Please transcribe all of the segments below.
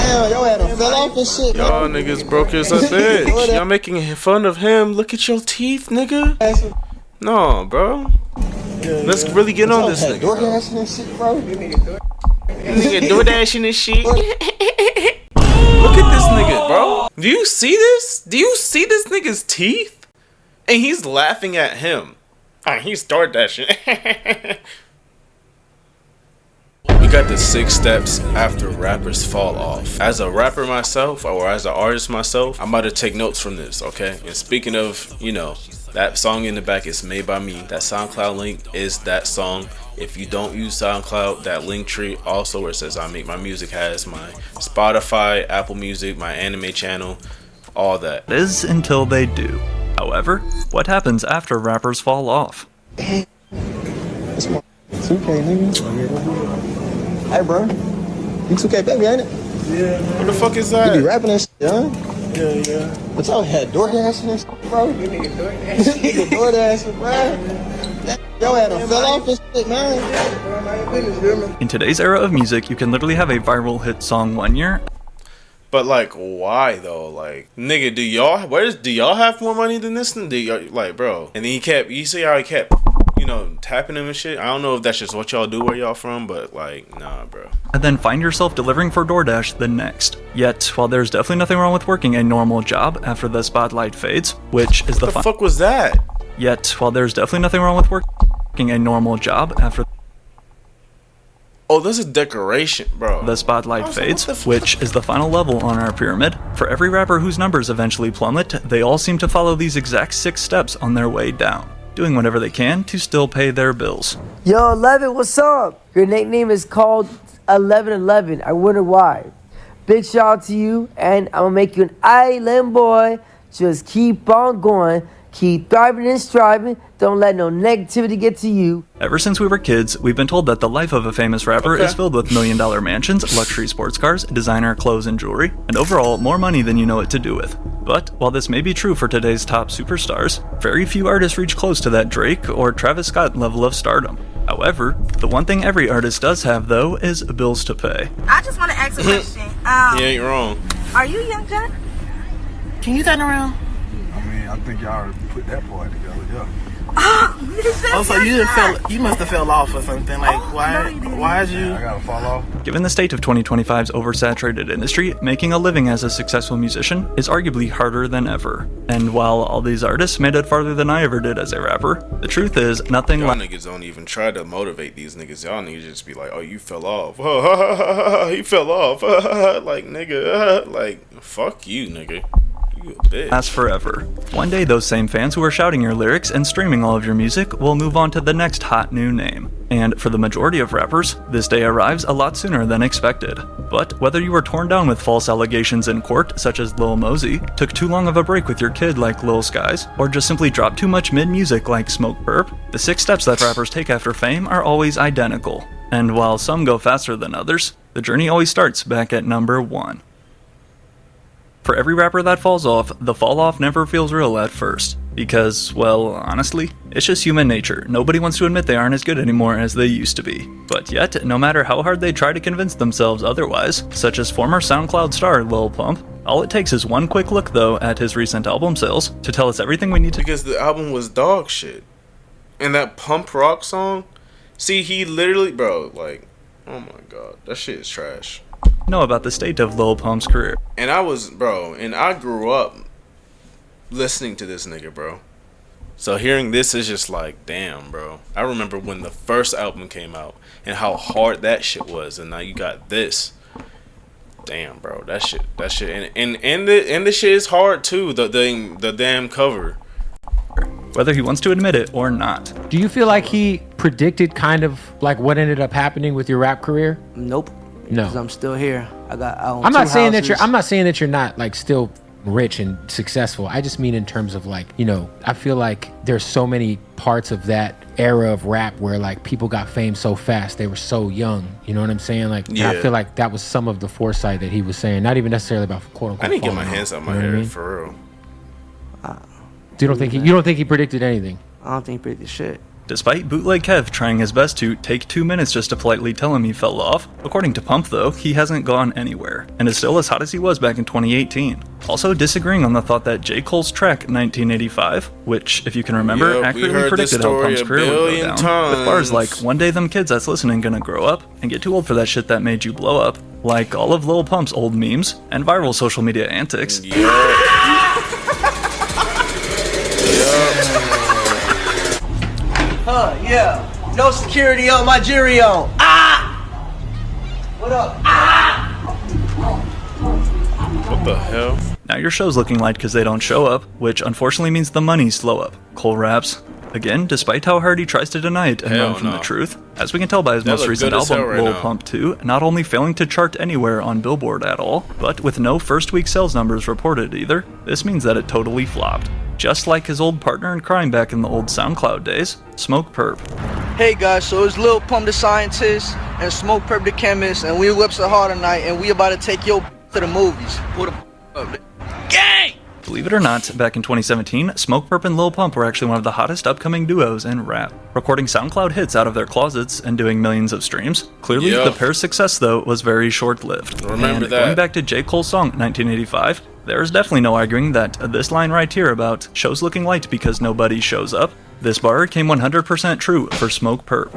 Damn, yo had him fell off and shit. Y'all niggas broke his up bitch. Y'all making fun of him. Look at your teeth, nigga. No, bro. Let's really get on this nigga. DoorDash and shit, bro. Nigga DoorDashing and shit. Look at this nigga, bro. Do you see this? Do you see this nigga's teeth? And he's laughing at him. He's DoorDashing. We got the 6 steps after rappers fall off. As a rapper myself, or as an artist myself, I'm about to take notes from this, okay? And speaking of, you know, that song in the back is made by me. That SoundCloud link is that song. If you don't use SoundCloud, that link tree also where it says I make my music has my Spotify, Apple Music, my anime channel, all that. It is until they do. However, what happens after rappers fall off? It's my 2K, nigga. Hey, bro. You 2K baby, ain't it? Yeah, man. What the fuck is that? You be rapping and shit, huh? Yeah. But y'all had DoorDash and shit, bro. You nigga DoorDash, bro. Yo had him fell off and shit, man. In today's era of music, you can literally have a viral hit song one year. But like, why though? Like, nigga, do y'all have more money than this? Do y'all, like, bro? And then you see how he kept, you know, tapping him and shit. I don't know if that's just what y'all do where y'all from, but like, nah, bro. And then find yourself delivering for DoorDash the next. Yet, while there's definitely nothing wrong with working a normal job after the spotlight fades, which is What the fuck was that? Yet, while there's definitely nothing wrong with working a normal job after Oh, this is decoration, bro. the spotlight fades, which is the final level on our pyramid. For every rapper whose numbers eventually plummet, they all seem to follow these exact 6 steps on their way down, doing whatever they can to still pay their bills. Yo, 11, what's up? Your nickname is called 1111. I wonder why. Big shout out to you, and I'm gonna make you an island boy. Just keep on going. Keep thriving and striving. Don't let no negativity get to you. Ever since we were kids, we've been told that the life of a famous rapper is filled with $1 million mansions, luxury sports cars, designer clothes and jewelry, and overall more money than you know what to do with. But while this may be true for today's top superstars, very few artists reach close to that Drake or Travis Scott level of stardom. However, the one thing every artist does have, though, is bills to pay. I just want to ask a question. He ain't wrong. Are you Young Jack? Can you turn around? I mean, I think y'all already put that part together, yeah. Oh, so you must have fell off or something. Like, why is you? I gotta fall off. Given the state of 2025's oversaturated industry, making a living as a successful musician is arguably harder than ever. And while all these artists made it farther than I ever did as a rapper, the truth is nothing Y'all niggas don't even try to motivate these niggas. Y'all niggas just be like, oh, you fell off. He fell off. Like, nigga, like, fuck you, nigga. You a bitch. lasts forever. One day those same fans who are shouting your lyrics and streaming all of your music will move on to the next hot new name. And for the majority of rappers, this day arrives a lot sooner than expected. But whether you were torn down with false allegations in court, such as Lil Mosey, took too long of a break with your kid like Lil Skies, or just simply dropped too much mid-music like Smoke Burp, the 6 steps that rappers take after fame are always identical. And while some go faster than others, the journey always starts back at number 1. For every rapper that falls off, the fall off never feels real at first. Because, well, honestly, it's just human nature. Nobody wants to admit they aren't as good anymore as they used to be. But yet, no matter how hard they try to convince themselves otherwise, such as former SoundCloud star Lil Pump, all it takes is one quick look though at his recent album sales to tell us everything we need to Because the album was dog shit. And that Pump Rock song, see, he literally, bro, like, oh my god, that shit is trash. know about the state of Lil Pump's career. And I grew up listening to this nigga, bro. So hearing this is just like, damn, bro. I remember when the first album came out and how hard that shit was, and now you got this. Damn, bro, that shit, and the shit is hard too. The damn cover. Whether he wants to admit it or not. Do you feel like he predicted kind of like what ended up happening with your rap career? Nope. No. Because I'm still here. I own I'm not two saying houses. that you're not like still rich and successful. I just mean in terms of like, you know, I feel like there's so many parts of that era of rap where like people got fame so fast, they were so young. You know what I'm saying? Like, yeah. I feel like that was some of the foresight that he was saying. Not even necessarily about quote unquote. I didn't get my falling hands off, out my you know what I hair mean? for real. You don't think he predicted anything? I don't think he predicted shit. Despite Bootleg Kev trying his best to take 2 minutes just to politely tell him he fell off, according to Pump though, he hasn't gone anywhere, and is still as hot as he was back in 2018. Also disagreeing on the thought that J. Cole's track 1985, which, if you can remember, Yup, we accurately heard this predicted how story Pump's a career would go billion down, with bars like, times. "One day them kids that's listening gonna grow up and get too old for that shit that made you blow up," like all of Lil Pump's old memes and viral social media antics. Yeah. No security on my jury on. What up? What the hell? Now your show's looking light because they don't show up, which unfortunately means the money's slow up. Cole raps. Again, despite how hard he tries to deny it and Hell run from no. the truth, as we can tell by his That most look recent good as album, hell right Lil now. Pump 2, not only failing to chart anywhere on Billboard at all, but with no first week sales numbers reported either, this means that it totally flopped. Just like his old partner in crime back in the old SoundCloud days, Smoke Perp. Hey guys, so it's Lil Pump the scientist and Smoke Perp the chemist, and we whips it hard tonight, and we about to take your to the movies. Put up. Gang! Believe it or not, back in 2017, Smoke Perp and Lil Pump were actually one of the hottest upcoming duos in rap, recording SoundCloud hits out of their closets and doing millions of streams. Clearly, Yup. the pair's success, though, was very short-lived. Remember and that. Going back to J. Cole's song, 1985, there's definitely no arguing that this line right here about "show's looking light because nobody shows up," this bar came 100% true for Smoke Perp.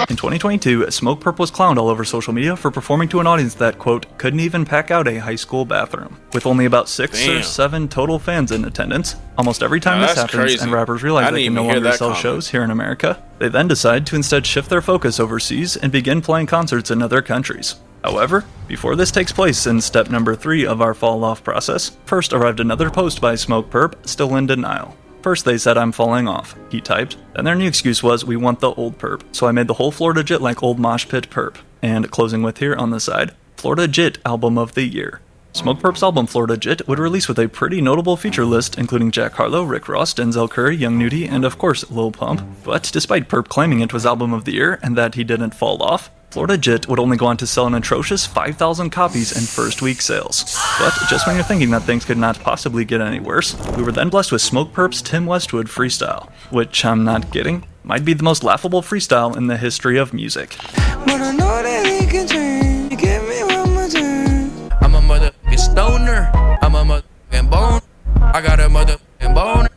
In 2022, Smoke Perp was clowned all over social media for performing to an audience that, quote, couldn't even pack out a high school bathroom. With only about 6 or Damn. 7 total fans in attendance, almost every time Now, this that's happens crazy. and rappers realize I they didn't can no even hear longer that sell comment. shows here in America, they then decide to instead shift their focus overseas and begin playing concerts in other countries. However, before this takes place in step number 3 of our fall off process, first arrived another post by Smoke Perp, still in denial. First they said I'm falling off, he typed. Then their new excuse was we want the old perp, so I made the whole Florida Jit like old mosh pit perp. And closing with here on the side, Florida Jit Album of the Year. Smoke Perp's album Florida Jit would release with a pretty notable feature list including Jack Harlow, Rick Ross, Denzel Curry, Young Nudie, and of course Lil Pump. But despite Perp claiming it was Album of the Year and that he didn't fall off, Florida Jit would only go on to sell an atrocious 5,000 copies in first week sales. But just when you're thinking that things could not possibly get any worse, we were then blessed with Smoke Perp's Tim Westwood freestyle, which I'm not kidding, might be the most laughable freestyle in the history of music. But I know that he can change. Give me one more time. I'm a motherfucking stoner. I'm a motherfucking bone. I got a motherfucking bone.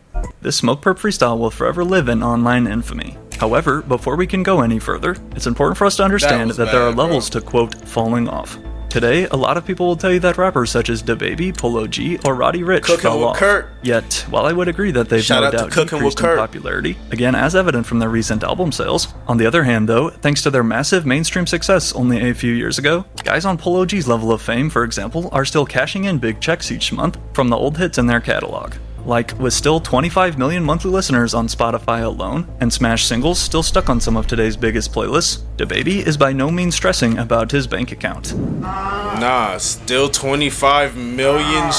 This Smoke Perp freestyle will forever live in online infamy. However, before we can go any further, it's important for us to understand was that there are bad, bro. levels to, quote, falling off. Today, a lot of people will tell you that rappers such as DaBaby, Polo G, or Roddy Ricch Cooking fell with off. Kurt. Yet, while I would agree that they've Shout no out to doubt Cooking with decreased in Kurt. popularity, again as evident from their recent album sales, on the other hand though, thanks to their massive mainstream success only a few years ago, guys on Polo G's level of fame, for example, are still cashing in big checks each month from the old hits in their catalog. Like, with still 25 million monthly listeners on Spotify alone, and smash singles still stuck on some of today's biggest playlists, DaBaby is by no means stressing about his bank account. Nah, still 25 million.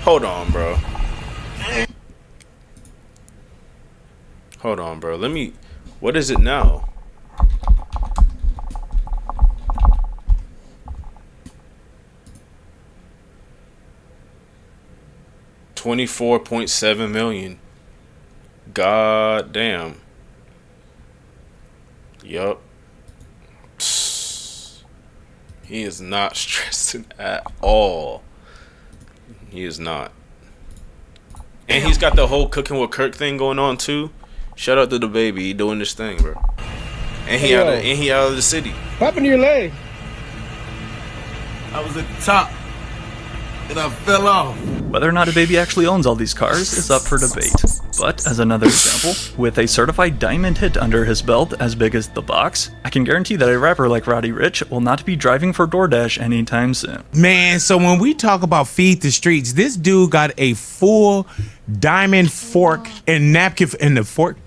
Hold on, bro. Hold on, bro. Let me. What is it now? $24.7 million. God damn. Yup. He is not stressing at all. He is not. And he's got the whole Cooking with Kirk thing going on too. Shout out to DaBaby, he doing this thing, bro. And he out of the city. What happened to your leg? I was at the top. And I fell off. Whether or not DaBaby actually owns all these cars is up for debate. But as another example, with a certified diamond hit under his belt as big as the box, I can guarantee that a rapper like Roddy Ricch will not be driving for DoorDash anytime soon. Man, so when we talk about feed the streets, this dude got a full diamond fork and napkin and the fork.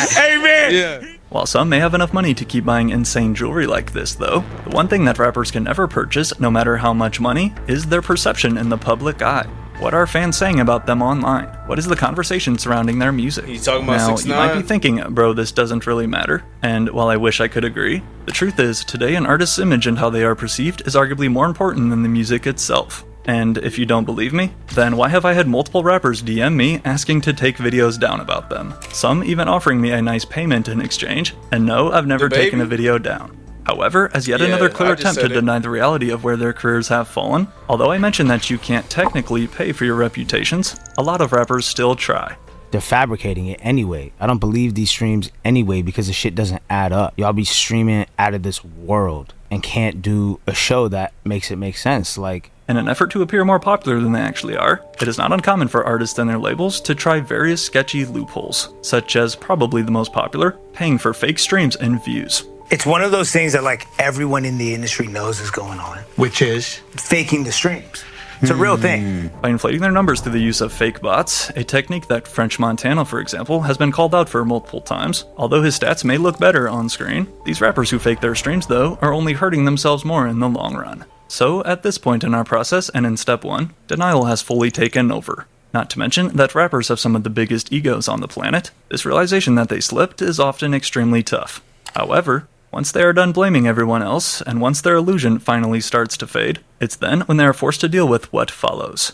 Hey man. Yeah. While some may have enough money to keep buying insane jewelry like this though, the one thing that rappers can never purchase, no matter how much money, is their perception in the public eye. What are fans saying about them online? What is the conversation surrounding their music? You talking about Now, 6ix9ine? you might be thinking, bro, this doesn't really matter. And while I wish I could agree, the truth is, today an artist's image and how they are perceived is arguably more important than the music itself. And if you don't believe me, then why have I had multiple rappers DM me asking to take videos down about them? Some even offering me a nice payment in exchange, and no, I've never taken a video down. However, as yet another clear I just attempt to said it. deny the reality of where their careers have fallen, although I mentioned that you can't technically pay for your reputations, a lot of rappers still try. They're fabricating it anyway. I don't believe these streams anyway because the shit doesn't add up. Y'all be streaming out of this world and can't do a show that makes it make sense. Like, in an effort to appear more popular than they actually are, it is not uncommon for artists and their labels to try various sketchy loopholes, such as probably the most popular, paying for fake streams and views. It's one of those things that like everyone in the industry knows is going on, which is faking the streams. It's a real thing. By inflating their numbers through the use of fake bots, a technique that French Montana, for example, has been called out for multiple times. Although his stats may look better on screen, these rappers who fake their streams, though, are only hurting themselves more in the long run. So, at this point in our process and in step 1, denial has fully taken over. Not to mention that rappers have some of the biggest egos on the planet. This realization that they slipped is often extremely tough. However, once they are done blaming everyone else, and once their illusion finally starts to fade, it's then when they are forced to deal with what follows.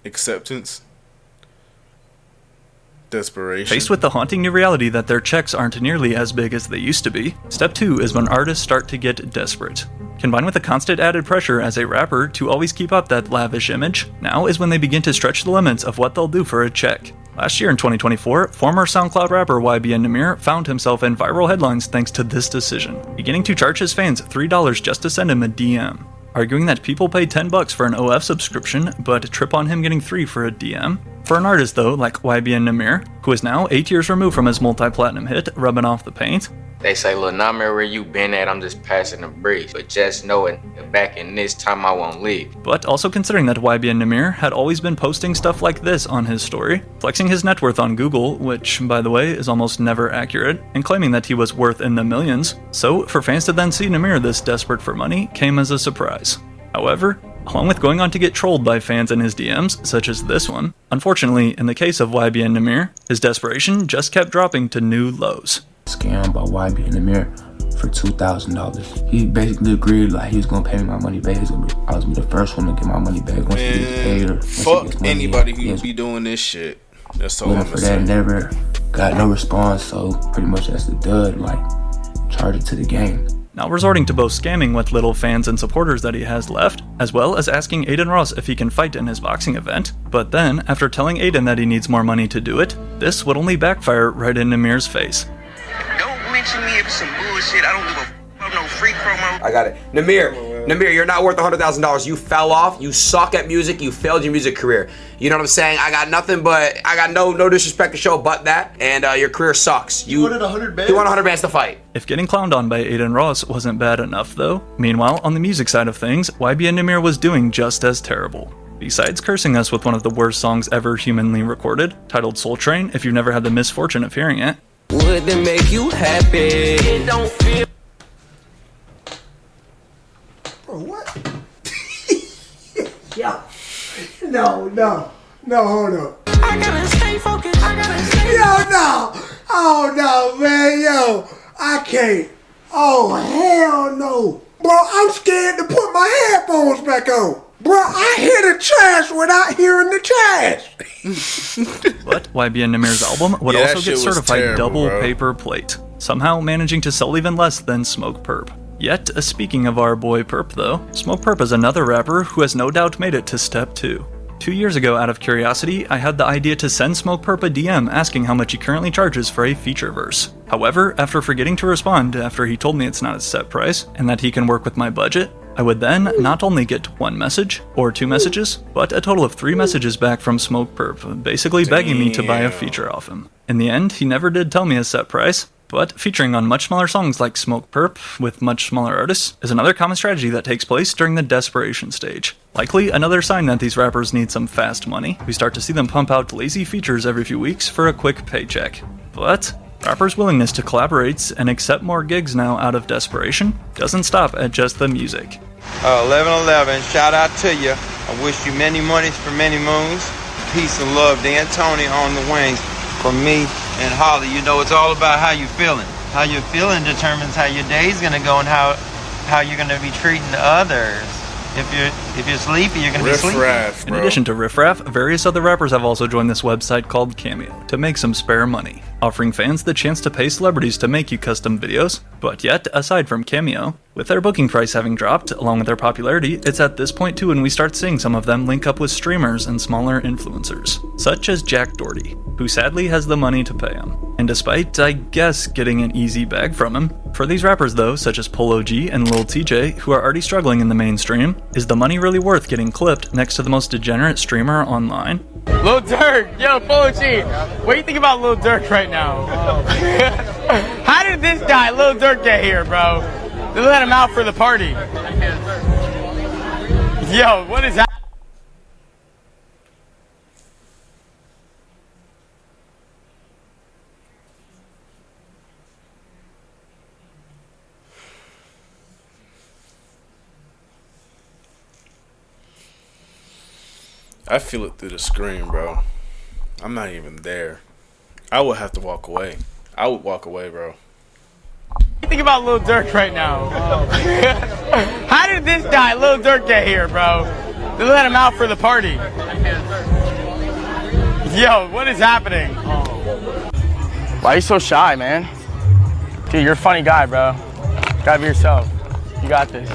Acceptance. Desperation. Faced with the haunting new reality that their checks aren't nearly as big as they used to be, step 2 is when artists start to get desperate. Combined with the constant added pressure as a rapper to always keep up that lavish image, now is when they begin to stretch the limits of what they'll do for a check. Last year in 2024, former SoundCloud rapper YBN Nahmir found himself in viral headlines thanks to this decision, beginning to charge his fans $3 just to send him a DM. Arguing that people pay $10 for an OF subscription, but trip on him getting 3 for a DM. For an artist though, like YBN Nahmir, who is now 8 years removed from his multi-platinum hit, Rubbing Off the Paint, they say, "Lil Nahmir, where you been at? I'm just passing the breeze. But just knowing back in this time I won't leave." But also considering that YBN Nahmir had always been posting stuff like this on his story, flexing his net worth on Google, which, by the way, is almost never accurate, and claiming that he was worth in the millions. So, for fans to then see Nahmir this desperate for money came as a surprise. However, along with going on to get trolled by fans in his DMs, such as this one, unfortunately, in the case of YBN Nahmir, his desperation just kept dropping to new lows. Scammed by YBN Nahmir for $2,000. He basically agreed like he was gonna pay me my money back. I was gonna be the first one to get my money back once he gets paid. Or fuck anybody who be doing this shit. That's all I'm for saying. that, never got no response. So pretty much that's the dud. Like charge it to the game. Now resorting to both scamming with little fans and supporters that he has left, as well as asking Aiden Ross if he can fight in his boxing event. But then, after telling Aiden that he needs more money to do it, this would only backfire right in Nahmir's face. Don't mention me if it's some bullshit. I don't give a f about no free promo. I got it. Nahmir, you're not worth $100,000. You fell off. You suck at music. You failed your music career. You know what I'm saying? I got no disrespect to show but that. And your career sucks. You wanted 100 bands? You want 100 bands to fight. If getting clowned on by Aiden Ross wasn't bad enough though, meanwhile, on the music side of things, YBN Nahmir was doing just as terrible. Besides cursing us with one of the worst songs ever humanly recorded, titled Soul Train, if you've never had the misfortune of hearing it. Would it make you happy? It don't feel. Bro, what? Yo. No, hold up. I gotta stay focused. Yo, no. Oh, no, man, yo. I can't. Oh, hell no. Bro, I'm scared to put my headphones back on. Bro, I hear the trash without hearing the trash. But YBN Nahmir's album would also get certified terrible, double bro. paper plate, somehow managing to sell even less than Smoke Perp. Yet, speaking of our boy Perp though, Smoke Perp is another rapper who has no doubt made it to step 2. 2 years ago, out of curiosity, I had the idea to send Smoke Perp a DM asking how much he currently charges for a feature verse. However, after forgetting to respond after he told me it's not a set price, and that he can work with my budget, I would then not only get 1 message, or 2 messages, but a total of 3 messages back from Smoke Perp, basically begging me to buy a feature off him. In the end, he never did tell me a set price, but featuring on much smaller songs like Smoke Perp with much smaller artists is another common strategy that takes place during the desperation stage. Likely another sign that these rappers need some fast money. We start to see them pump out lazy features every few weeks for a quick paycheck. But rappers' willingness to collaborate and accept more gigs now out of desperation doesn't stop at just the music. 1111, shout out to you. I wish you many monies for many moons. Peace and love. Dan Tony on the wings from me and Holly. You know, it's all about how you feeling. How you're feeling determines how your day's gonna go and how you're gonna be treating others. If you're sleepy, you're gonna be sleepy. In addition to Riff Raff, various other rappers have also joined this website called Cameo to make some spare money, offering fans the chance to pay celebrities to make you custom videos. But yet, aside from Cameo, with their booking price having dropped, along with their popularity, it's at this point too when we start seeing some of them link up with streamers and smaller influencers, such as Jack Doherty, who sadly has the money to pay him. And despite, I guess, getting an easy bag from him, for these rappers though, such as Polo G and Lil TJ, who are already struggling in the mainstream, is the money really worth getting clipped next to the most degenerate streamer online? Lil Durk, yo, Polo G, what do you think about Lil Durk right now? How did this guy, Lil Durk, get here, bro? They let him out for the party. Yo, what is that? I feel it through the screen, bro. I'm not even there. I would have to walk away. I would walk away, bro. What do you think about Lil Durk right now? How did this guy, Lil Durk, get here, bro? They let him out for the party. Yo, what is happening? Why are you so shy, man? Dude, you're a funny guy, bro. Gotta be yourself. You got this.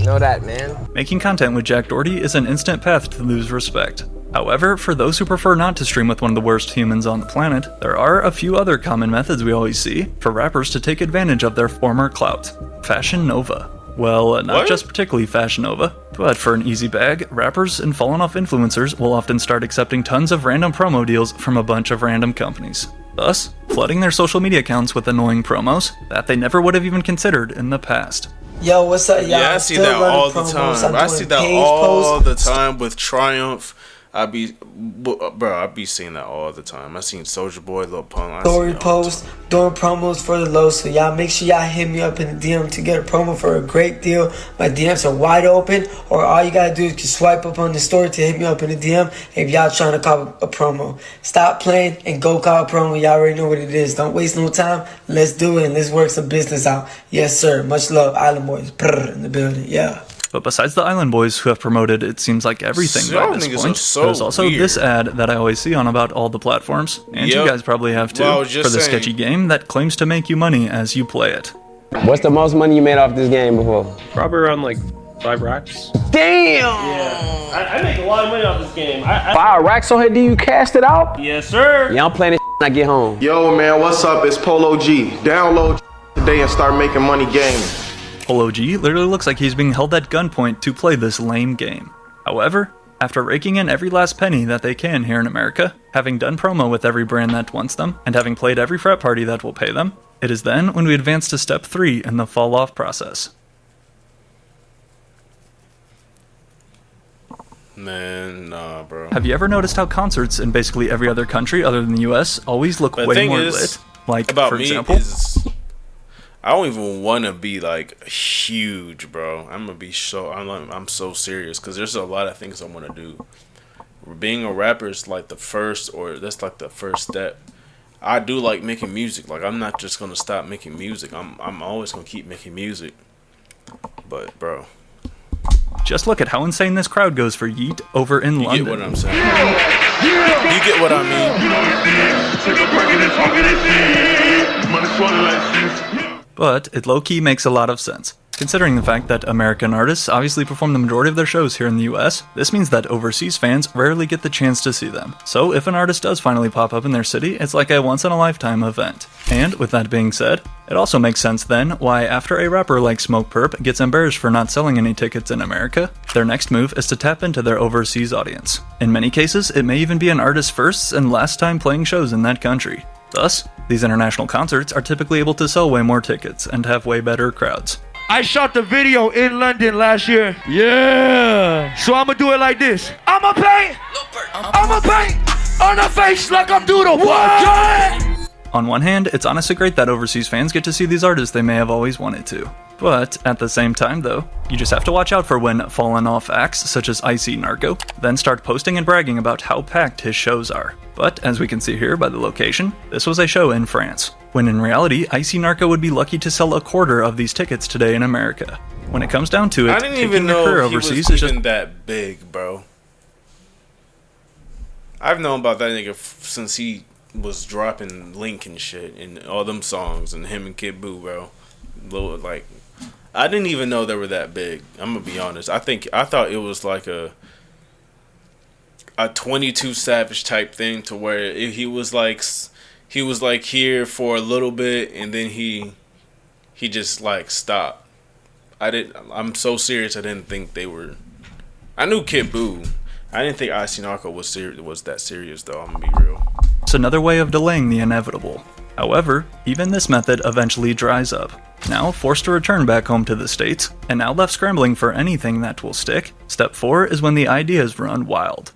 Know that, man. Making content with Jack Doherty is an instant path to lose respect. However, for those who prefer not to stream with one of the worst humans on the planet, there are a few other common methods we always see for rappers to take advantage of their former clout. Fashion Nova. Well, not just particularly Fashion Nova, but for an easy bag, rappers and fallen off influencers will often start accepting tons of random promo deals from a bunch of random companies, thus flooding their social media accounts with annoying promos that they never would have even considered in the past. Yo, what's up, y'all? Yeah, I see that all the time. I see that all the time with Triumph. I be seeing that all the time. I seen Soulja Boy, Lil Pump. Story post, doing promos for the low. So y'all make sure y'all hit me up in the DM to get a promo for a great deal. My DMs are wide open, or all you gotta do is just swipe up on the story to hit me up in the DM if y'all trying to call a promo. Stop playing and go call a promo. Y'all already know what it is. Don't waste no time. Let's do it and let's work some business out. Yes, sir. Much love, Island Boys. Brr, in the building. Yeah. But besides the Island Boys who have promoted it seems like everything by this point, there's also this ad that I always see on about all the platforms, and you guys probably have too, for the sketchy game that claims to make you money as you play it. What's the most money you made off this game before? Probably around like 5 racks. Damn! Yeah, I make a lot of money off this game. 5 racks on here, do you cast it out? Yes, sir. Yeah, I'm playing this when I get home. Yo, man, what's up? It's Polo G. Download today and start making money gaming. Polo G literally looks like he's being held at gunpoint to play this lame game. However, after raking in every last penny that they can here in America, having done promo with every brand that wants them, and having played every frat party that will pay them, it is then when we advance to step 3 in the fall off process. Man, nah, bro. Have you ever noticed how concerts in basically every other country other than the US always look way more lit? Like, for example, I don't even want to be like huge, bro. I'm so serious because there's a lot of things I want to do. Being a rapper is like that's like the first step. I do like making music. Like, I'm not just gonna stop making music. I'm always gonna keep making music. But bro, just look at how insane this crowd goes for Yeet over in London. You get what I'm saying? You get what I mean? But it low-key makes a lot of sense. Considering the fact that American artists obviously perform the majority of their shows here in the US, this means that overseas fans rarely get the chance to see them. So if an artist does finally pop up in their city, it's like a once-in-a-lifetime event. And with that being said, it also makes sense then why after a rapper like Smokepurpp gets embarrassed for not selling any tickets in America, their next move is to tap into their overseas audience. In many cases, it may even be an artist's first and last time playing shows in that country. Thus, these international concerts are typically able to sell way more tickets and have way better crowds. I shot the video in London last year. Yeah. So I'ma do it like this. I'ma paint on the face like I'm doing a what? On one hand, it's honestly great that overseas fans get to see these artists they may have always wanted to. But at the same time though, you just have to watch out for when fallen off acts such as Icy Narco then start posting and bragging about how packed his shows are. But as we can see here by the location, this was a show in France, when in reality, Icy Narco would be lucky to sell a quarter of these tickets today in America. When it comes down to it, I didn't taking even a career know he overseas was is even just that big, bro. I've known about that nigga since he was dropping Link and shit and all them songs and him and Kid Buu, bro. Like, I didn't even know they were that big. I'm gonna be honest. I thought it was like a 22 Savage type thing to where he was like here for a little bit and then he just like stopped. I'm so serious. I didn't think they were. I knew Kid Buu. I didn't think Icy Narco was that serious though. I'm gonna be real. It's another way of delaying the inevitable. However, even this method eventually dries up. Now forced to return back home to the States, and now left scrambling for anything that will stick, step 4 is when the ideas run wild.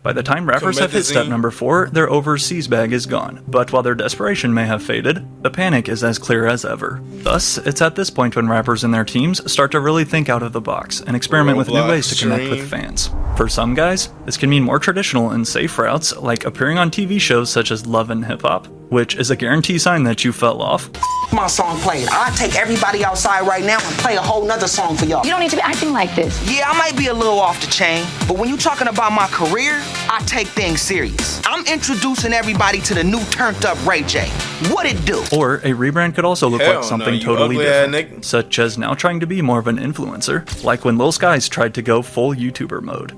By the time rappers have hit step number 4, their overseas bag is gone, but while their desperation may have faded, the panic is as clear as ever. Thus, it's at this point when rappers and their teams start to really think out of the box and experiment with new ways to connect with fans. For some guys, this can mean more traditional and safe routes, like appearing on TV shows such as Love and Hip Hop, which is a guarantee sign that you fell off. My song played. I'll take everybody outside right now and play a whole nother song for y'all. You don't need to be acting like this. Yeah, I might be a little off the chain, but when you talking about my career, I take things serious. I'm introducing everybody to the new turned up Ray J. What it do? Or a rebrand could also look Hell like something no, you totally ugly different, such as now trying to be more of an influencer, like when Lil Skies tried to go full YouTuber mode.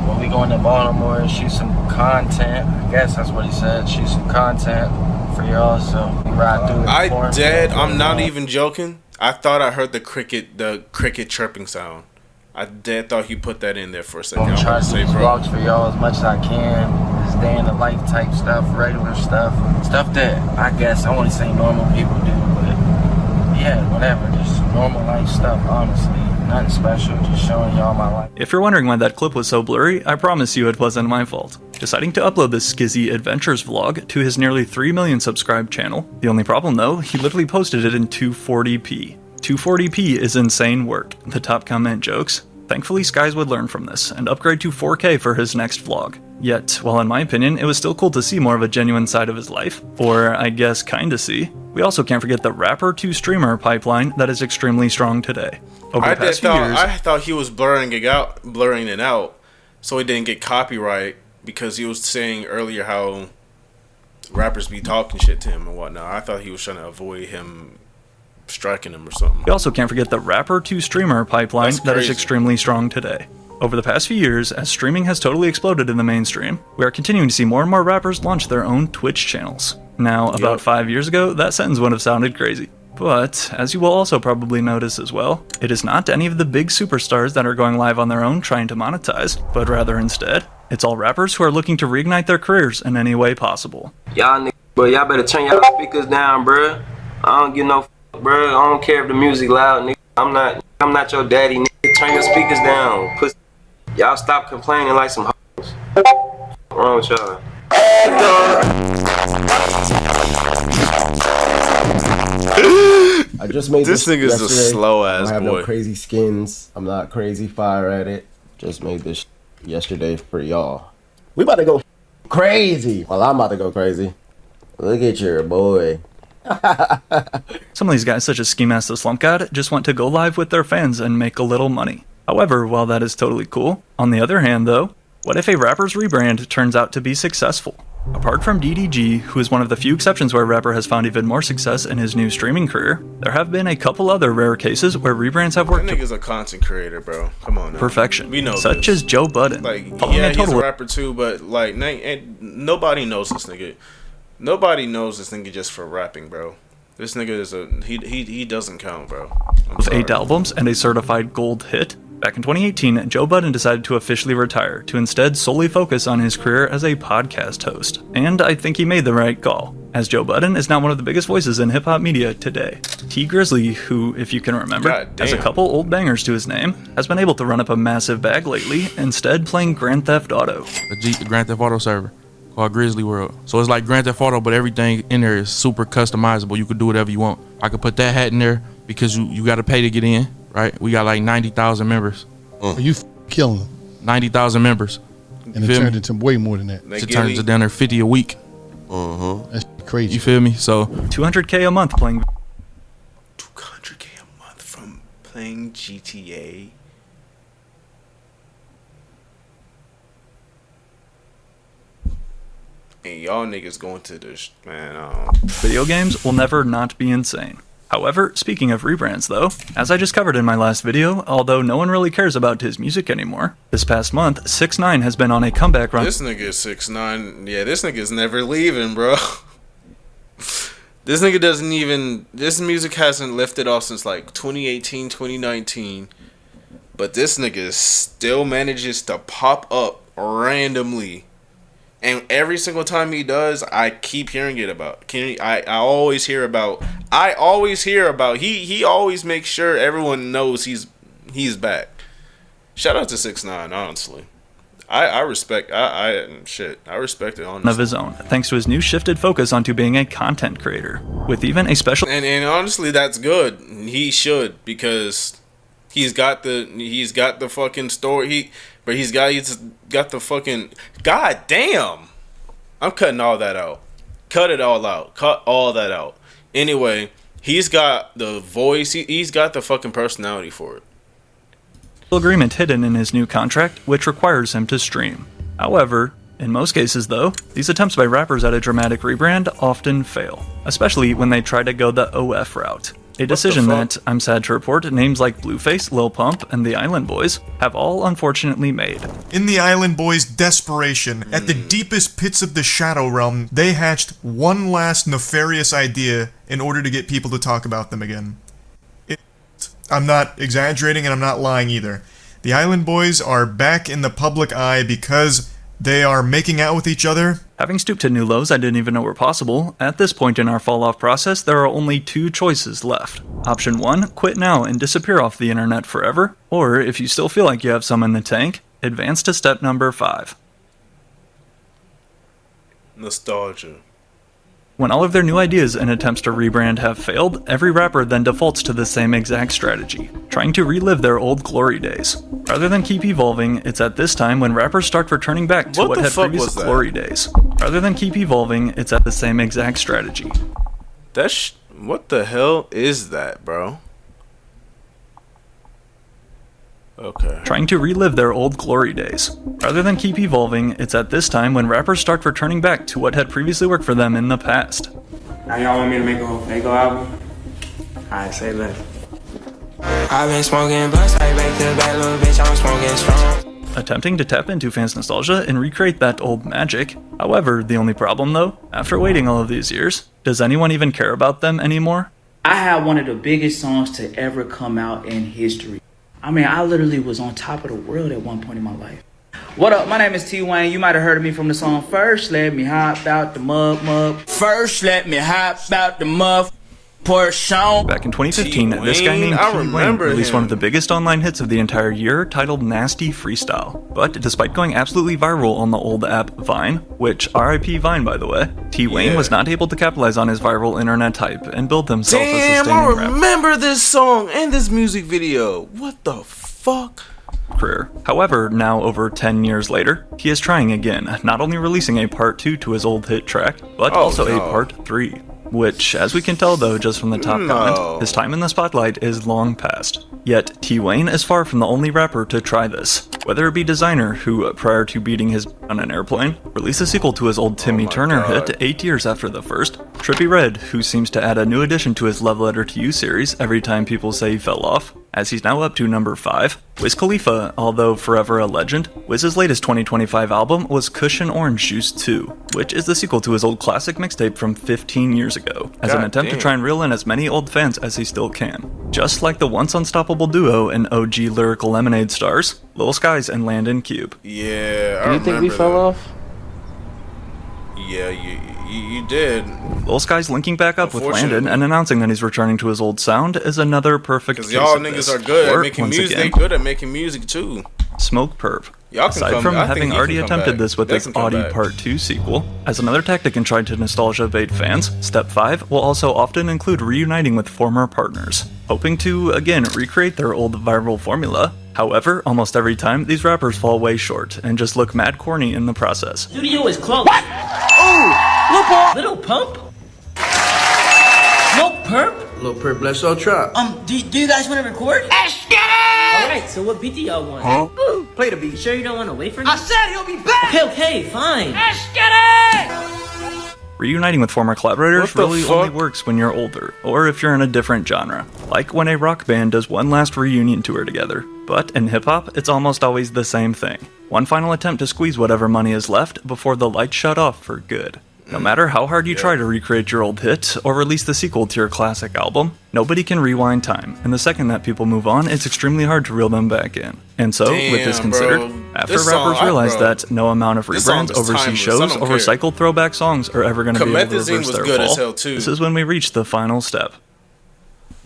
When we going to Baltimore and shoot some content, I guess that's what he said, shoot some content for y'all, so we ride through. I'm not even joking. I thought I heard the cricket chirping sound. I thought he put that in there for a second. I'm trying to do these vlogs for y'all as much as I can. This day in the life type stuff, regular stuff that I guess I want to say normal people do, but yeah, whatever, just normal life stuff, honestly. Nothing special, just showing y'all my life. If you're wondering why that clip was so blurry, I promise you it wasn't my fault. Deciding to upload this Skizzy Adventures vlog to his nearly 3 million subscribed channel. The only problem though, he literally posted it in 240p. 240p is insane work, the top comment jokes. Thankfully, Skies would learn from this and upgrade to 4K for his next vlog. Yet, while in my opinion, it was still cool to see more of a genuine side of his life, or I guess kinda see, we also can't forget the rapper to streamer pipeline that is extremely strong today. Over the past few years, I thought he was blurring it out, so he didn't get copyright because he was saying earlier how rappers be talking shit to him and whatnot. I thought he was trying to avoid him striking him or something. we also can't forget the rapper to streamer pipeline that is extremely strong today. Over the past few years, as streaming has totally exploded in the mainstream, we are continuing to see more and more rappers launch their own Twitch channels. Now, about 5 years ago, that sentence would have sounded crazy. But, as you will also probably notice as well, it is not any of the big superstars that are going live on their own trying to monetize, but rather instead, it's all rappers who are looking to reignite their careers in any way possible. Y'all niggas, bro, y'all better turn y'all speakers down, bruh. I don't give no f, bruh. I don't care if the music loud, nigga. I'm not your daddy, nigga. Turn your speakers down. Pussy. Y'all stop complaining like some hoes. What's wrong with y'all? I just made this nigga's a slow ass boy. I have no crazy skins. I'm not crazy fire at it. Just made this yesterday for y'all. We about to go crazy. Well, I'm about to go crazy. Look at your boy. Some of these guys, such as Ski Mask the Slump God, just want to go live with their fans and make a little money. However, while that is totally cool, on the other hand though, what if a rapper's rebrand turns out to be successful? Apart from DDG, who is one of the few exceptions where a rapper has found even more success in his new streaming career, there have been a couple other rare cases where rebrands have worked that nigga's a content creator, bro. Come on now. Perfection. We know such this. as Joe Budden. Like, yeah, he's a rapper too, but like, nobody knows this nigga. Nobody knows this nigga just for rapping, bro. This nigga is he doesn't count, bro. With 8 albums and a certified gold hit, back in 2018, Joe Budden decided to officially retire, to instead solely focus on his career as a podcast host. And I think he made the right call. as Joe Budden is now one of the biggest voices in hip-hop media today. T Grizzly, who, if you can remember, has a couple old bangers to his name, has been able to run up a massive bag lately, instead playing Grand Theft Auto. The Grand Theft Auto server called Grizzly World. So it's like Grand Theft Auto, but everything in there is super customizable. You could do whatever you want. I could put that hat in there because you got to pay to get in, right? We got like 90,000 members. You killing them. 90,000 members. And it turned into way more than that. It turned into down there 50 a week. That's crazy. You feel me? So 200K a month playing 200K a month from playing GTA. And y'all niggas going to this, man. Video games will never not be insane. However, speaking of rebrands though, as I just covered in my last video, although no one really cares about his music anymore, this past month, 6ix9ine has been on a comeback run. This nigga is 6ix9ine. Yeah, this nigga's never leaving, bro. This nigga doesn't even... This music hasn't lifted off since like 2018, 2019. But this nigga still manages to pop up randomly. And every single time he does, I keep hearing it about. I always hear about. He always makes sure everyone knows he's back. Shout out to 6ix9ine, honestly. I respect. I respect it honestly. Of his own, thanks to his new shifted focus onto being a content creator, with even a special. And honestly, that's good. He should, because he's got the fucking story. He's got the fucking... God damn! I'm cutting all that out. Cut it all out. Cut all that out. Anyway, he's got the voice. He's got the fucking personality for it. Agreement hidden in his new contract, which requires him to stream. However, in most cases though, these attempts by rappers at a dramatic rebrand often fail, especially when they try to go the OF route. A decision that, I'm sad to report, names like Blueface, Lil Pump, and the Island Boys have all unfortunately made. In the Island Boys' desperation, at the deepest pits of the Shadow Realm, they hatched one last nefarious idea in order to get people to talk about them again. I'm not exaggerating and I'm not lying either. The Island Boys are back in the public eye because they are making out with each other. Having stooped to new lows I didn't even know were possible, at this point in our fall-off process, there are only two choices left. Option 1, quit now and disappear off the internet forever, or if you still feel like you have some in the tank, advance to step number 5. Nostalgia. When all of their new ideas and attempts to rebrand have failed, every rapper then defaults to the same exact strategy, trying to relive their old glory days. Rather than keep evolving, it's at this time when rappers start returning back to what had previous glory days. Rather than keep evolving, it's at the same exact strategy. What the hell is that, bro? Okay. Trying to relive their old glory days. Rather than keep evolving, it's at this time when rappers start returning back to what had previously worked for them in the past. Now y'all want me to make a Fago album? Alright, say less. I've been smoking bust, I break the back, little bitch, I'm smoking strong. Attempting to tap into fans' nostalgia and recreate that old magic. However, the only problem though, after waiting all of these years, does anyone even care about them anymore? I had one of the biggest songs to ever come out in history. I mean, I literally was on top of the world at one point in my life. What up? My name is T Wayne. You might have heard of me from the song First Let Me Hop Out the Mug. First let me hop out the mug. Back in 2015, this guy named T Wayne released one of the biggest online hits of the entire year, titled Nasty Freestyle. But despite going absolutely viral on the old app Vine, which RIP Vine by the way, T Wayne was not able to capitalize on his viral internet hype and build himself a sustaining rap remember this song and this music video. What the fuck? Career. However, now over 10 years later, he is trying again, not only releasing a part 2 to his old hit track, but also a part 3. Which, as we can tell though just from the top comment, his time in the spotlight is long past. Yet, T Wayne is far from the only rapper to try this. Whether it be Designer, who, prior to beating his on an airplane, released a sequel to his old Timmy Turner hit 8 years after the first, Trippie Redd, who seems to add a new addition to his Love Letter to You series every time people say he fell off, as he's now up to number 5. Wiz Khalifa, although forever a legend, Wiz's latest 2025 album was Kush and Orange Juice 2, which is the sequel to his old classic mixtape from 15 years ago, as an attempt to try and reel in as many old fans as he still can. Just like the once unstoppable duo and OG Lyrical Lemonade stars, Lil Skies and Landon Cube. Yeah, Do you think we fell off? Yeah, You did. Lil Sky's linking back up with Landon and announcing that he's returning to his old sound is another perfect case Because y'all of niggas this. are good at Or, making once music. They again, good at making music too. Smoke Perp. Y'all can Aside come from back. I think having he already can come attempted back. this with They its can come Audi back. Part 2 sequel, as another tactic and tried to nostalgia bait fans, Step 5 will also often include reuniting with former partners, hoping to, again, recreate their old viral formula. However, almost every time, these rappers fall way short and just look mad corny in the process. Studio is closed. What? Oh, Little Pump? Smoke Perp? Little Perp, let's all trap. Do you guys want to record? Let's get it! Alright, so what beat do y'all want? Huh? Ooh, play the beat. Sure you don't want to wait for me? I said he'll be back! Okay, fine. Let's get it! Reuniting with former collaborators What the really fuck? only works when you're older, or if you're in a different genre, like when a rock band does one last reunion tour together. But in hip-hop, it's almost always the same thing. One final attempt to squeeze whatever money is left before the lights shut off for good. No matter how hard you try to recreate your old hit, or release the sequel to your classic album, nobody can rewind time, and the second that people move on, it's extremely hard to reel them back in. And so, with this Damn, considered, bro. after This song, rappers realize bro. that no amount of This song rebrands, is overseas timeless. I shows, don't or care. recycled throwback songs are ever going to be able to Comethazine reverse was their good as fall, hell, too. this is when we reach the final step.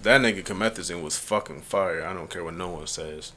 That nigga Comethazine was fucking fire. I don't care what no one says.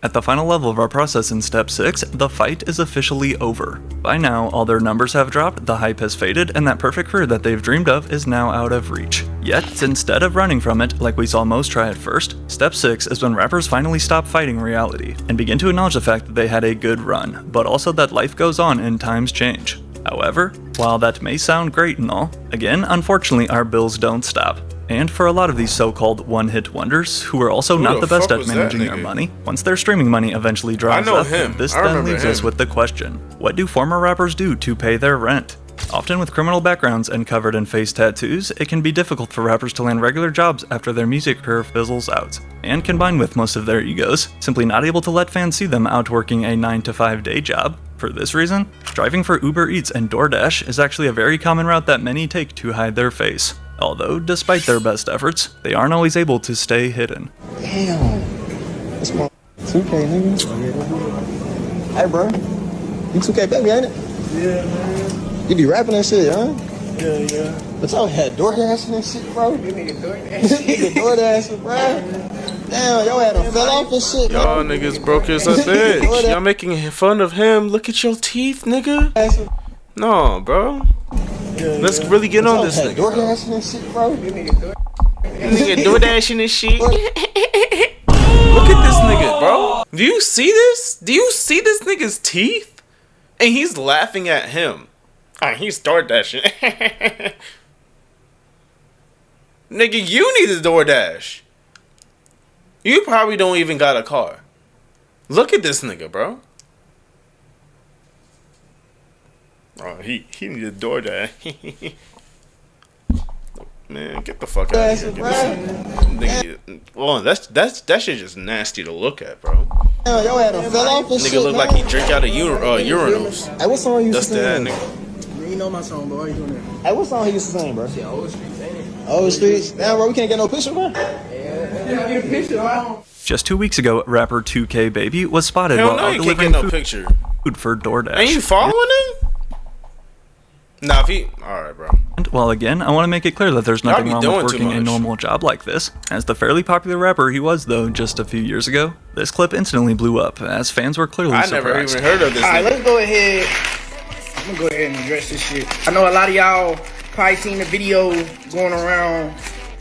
At the final level of our process in Step 6, the fight is officially over. By now, all their numbers have dropped, the hype has faded, and that perfect career that they've dreamed of is now out of reach. Yet, instead of running from it, like we saw most try at first, Step 6 is when rappers finally stop fighting reality, and begin to acknowledge the fact that they had a good run, but also that life goes on and times change. However, while that may sound great and all, again, unfortunately our bills don't stop. And for a lot of these so-called one-hit wonders, who are also Who not the the best fuck at was that managing their nigga? money, once their streaming money eventually dries know up, him. this I then remember leaves us him. with the question, what do former rappers do to pay their rent? Often with criminal backgrounds and covered in face tattoos, it can be difficult for rappers to land regular jobs after their music career fizzles out. And combined with most of their egos, simply not able to let fans see them out working a 9-to-5 day job. For this reason, driving for Uber Eats and DoorDash is actually a very common route that many take to hide their face. Although, despite their best efforts, they aren't always able to stay hidden. Damn. That's my 2K, nigga. Hey, bro. You 2K baby, ain't it? Yeah, man. You be rapping that shit, huh? Yeah. But y'all had DoorDash and shit, bro. You nigga DoorDash, bro. Damn, y'all had a fell off and shit, bro. Y'all niggas broke as a bitch. Y'all making fun of him. Look at your teeth, nigga. No, bro. Let's really get on this nigga. DoorDash and shit, bro. You Nigga DoorDashing this shit. Look at this nigga, bro. Do you see this? Do you see this nigga's teeth? And he's laughing at him. He's DoorDashing. Nigga, you need a DoorDash. You probably don't even got a car. Look at this nigga, bro. Oh, he need a DoorDash. Man, get the fuck out of here. Nigga, well, that shit just nasty to look at, bro. Damn, y'all had a fell off and shit, Nigga look like he drink out of urinals. Hey, what song you used to Dusty ass sing? nigga. You know my song, bro. Why you doing that? Hey, what song he used to sing, bro? Shit, Old Streets, ain't it? Old Streets? Damn, bro, we can't get no picture, bro. Yeah, get a picture, bro. Just 2 weeks ago, rapper 2K Baby was spotted Hell while no, out you can't delivering get no picture. food for DoorDash. Ain't you following him? Nah, if he... Alright, bro. And, well, again, I want to make it clear that there's nothing be wrong doing with too working a much. normal job like this. As the fairly popular rapper he was, though, just a few years ago, this clip instantly blew up, as fans were clearly I surprised. never even heard of this Alright, nigga. let's go ahead. I'm gonna go ahead and address this shit. I know a lot of y'all probably seen the video going around.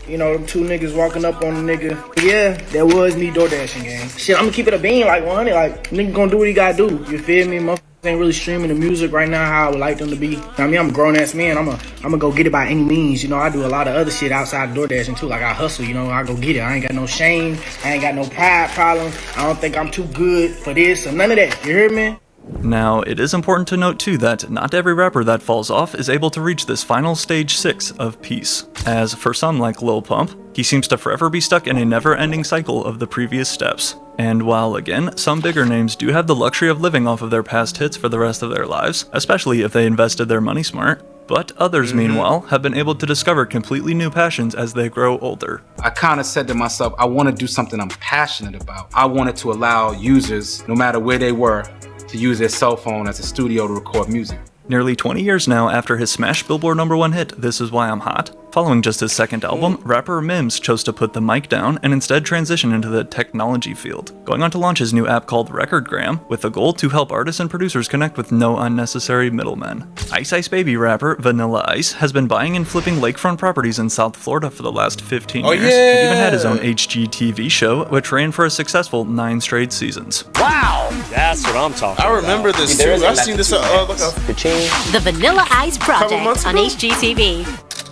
You know, them two niggas walking up on the nigga. But yeah, that was me DoorDashing, gang. Shit, I'm gonna keep it a bean like 100. Like, nigga gonna do what he gotta do. You feel me? Motherfuckers ain't really streaming the music right now how I would like them to be. I mean, I'm a grown ass man. I'm gonna go get it by any means. You know, I do a lot of other shit outside of DoorDashing too. Like, I hustle, you know, I go get it. I ain't got no shame. I ain't got no pride problem. I don't think I'm too good for this or none of that. You hear me? Now, it is important to note too that not every rapper that falls off is able to reach this final stage 6 of peace, as for some like Lil Pump, he seems to forever be stuck in a never-ending cycle of the previous steps. And while again, some bigger names do have the luxury of living off of their past hits for the rest of their lives, especially if they invested their money smart, but others meanwhile have been able to discover completely new passions as they grow older. I kind of said to myself, I want to do something I'm passionate about. I wanted to allow users, no matter where they were, to use their cell phone as a studio to record music. Nearly 20 years now after his smash Billboard #1 hit, This Is Why I'm Hot, following just his second album, rapper Mims chose to put the mic down and instead transition into the technology field, going on to launch his new app called Recordgram, with the goal to help artists and producers connect with no unnecessary middlemen. Ice Ice Baby rapper Vanilla Ice has been buying and flipping lakefront properties in South Florida for the last 15 years, and even had his own HGTV show, which ran for a successful 9 straight seasons. Wow! That's what I'm talking I remember this too. I've seen this The Vanilla Ice Project on HGTV.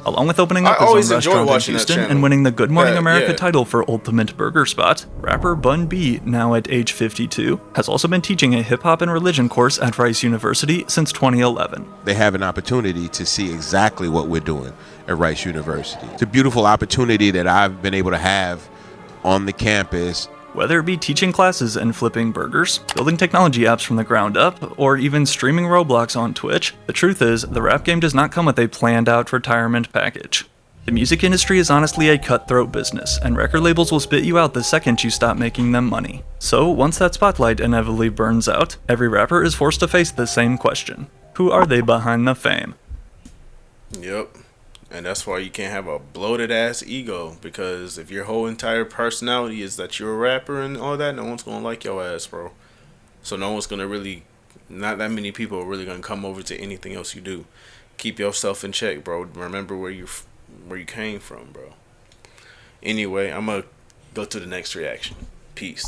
Along with opening up his own restaurant in Houston and winning the Good Morning America title for Ultimate Burger Spot, rapper Bun B, now at age 52, has also been teaching a hip-hop and religion course at Rice University since 2011. They have an opportunity to see exactly what we're doing at Rice University. It's a beautiful opportunity that I've been able to have on the campus. Whether it be teaching classes and flipping burgers, building technology apps from the ground up, or even streaming Roblox on Twitch, the truth is, the rap game does not come with a planned-out retirement package. The music industry is honestly a cutthroat business, and record labels will spit you out the second you stop making them money. So, once that spotlight inevitably burns out, every rapper is forced to face the same question. Who are they behind the fame? Yep. And that's why you can't have a bloated ass ego, because if your whole entire personality is that you're a rapper and all that, no one's gonna like your ass, bro. So no one's gonna really, not that many people are really gonna come over to anything else you do. Keep yourself in check, bro. Remember where you came from, bro. Anyway, I'm gonna go to the next reaction. Peace.